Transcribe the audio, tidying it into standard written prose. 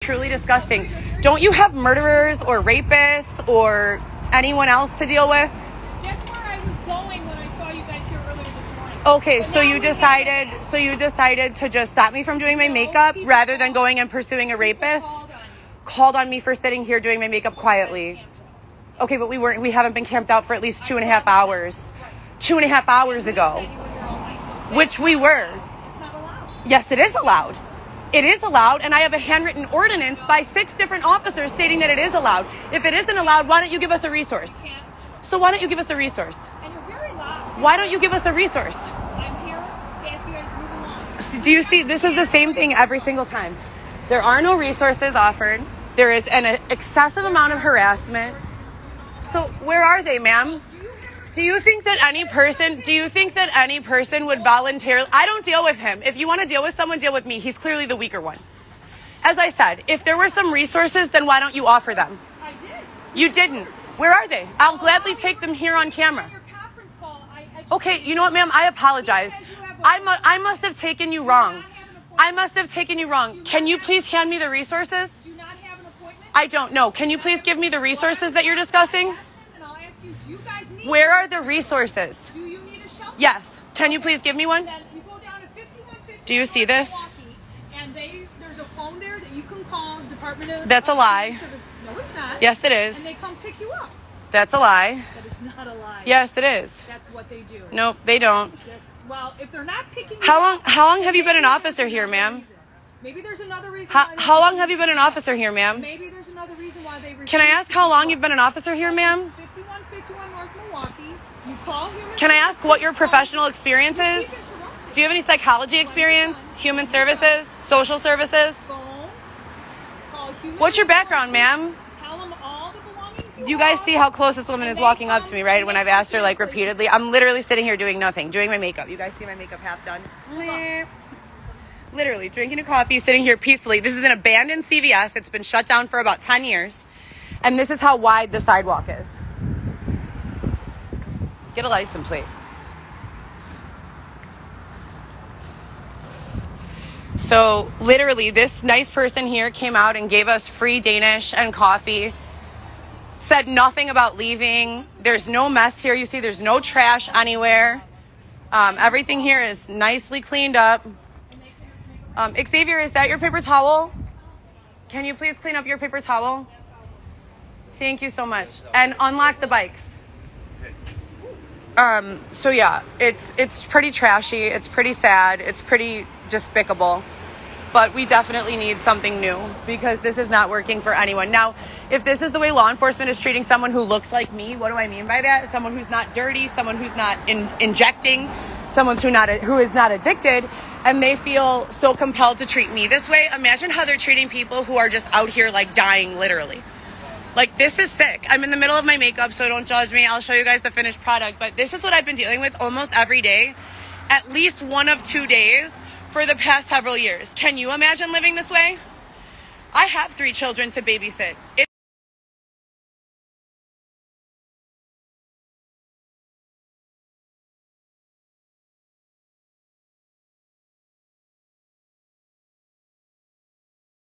truly disgusting. Don't you have murderers or rapists or anyone else to deal with? That's where I was going when I saw you guys here earlier this morning. Okay, so you decided to just stop me from doing my makeup rather than going and pursuing a rapist? Called on me for sitting here doing my makeup quietly. Okay, but we haven't been camped out for at least 2.5 hours. 2.5 hours ago. Which we were. It's not allowed. Yes, it is allowed. It is allowed, and I have a handwritten ordinance by 6 different officers stating that it is allowed. If it isn't allowed, why don't you give us a resource? So why don't you give us a resource? And you're very loud. Why don't you give us a resource? I'm here to ask you guys to move along. Do you see, this is the same thing every single time. There are no resources offered. There is an excessive amount of harassment. So where are they, ma'am? Do you think that any person would voluntarily... I don't deal with him. If you want to deal with someone, deal with me. He's clearly the weaker one. As I said, if there were some resources, then why don't you offer them? I did. You didn't. Where are they? I'll gladly take them here on camera. Okay, you know what, ma'am? I apologize. I must have taken you wrong. I must have taken you wrong. Can you please hand me the resources? Do you not have an appointment? I don't know. Can you please give me the resources that you're discussing? And I'll ask you, do you guys need... Where are the resources? Do you need a shelter? Yes. Can you please give me one? Then you go down to 5150. Do you see this? And there's a phone there that you can call Department of... That's a lie. Service. No, it's not. Yes, it is. And they come pick you up. That's a lie. That is not a lie. Yes, it is. That's what they do. Nope, they don't. Yes. Well, if they're not picking you How up... long have you been an officer here, ma'am? Maybe there's another reason How long have you been an officer here, ma'am? Maybe there's another reason why they... Can I ask how long you've been an officer here, ma'am? 5151 North Milwaukee. You call Human Can I ask Services, what your professional experience keep is? interrupting. Do you have any psychology experience? Human services? Social services? Phone. Call Human What's your background, Services, ma'am? Tell them all the belongings You guys see how close this woman is walking up to me, right? When I've asked her, like, repeatedly. I'm literally sitting here doing nothing, doing my makeup. You guys see my makeup half done? Literally, drinking a coffee, sitting here peacefully. This is an abandoned CVS. It's been shut down for about 10 years. And this is how wide the sidewalk is. Get a license plate. So, literally, this nice person here came out and gave us free Danish and coffee. Said nothing about leaving. There's no mess here. You see, there's no trash anywhere. Everything here is nicely cleaned up. Xavier, is that your paper towel? Can you please clean up your paper towel? Thank you so much. And unlock the bikes. So yeah, it's pretty trashy. It's pretty sad. It's pretty despicable. But we definitely need something new because this is not working for anyone. Now, if this is the way law enforcement is treating someone who looks like me, what do I mean by that? Someone who's not dirty, someone who's not injecting, someone who is not addicted, and they feel so compelled to treat me this way. Imagine how they're treating people who are just out here like dying, literally. Like, this is sick. I'm in the middle of my makeup, so don't judge me. I'll show you guys the finished product. But this is what I've been dealing with almost every day, at least 1 of 2 days for the past several years. Can you imagine living this way? I have 3 children to babysit.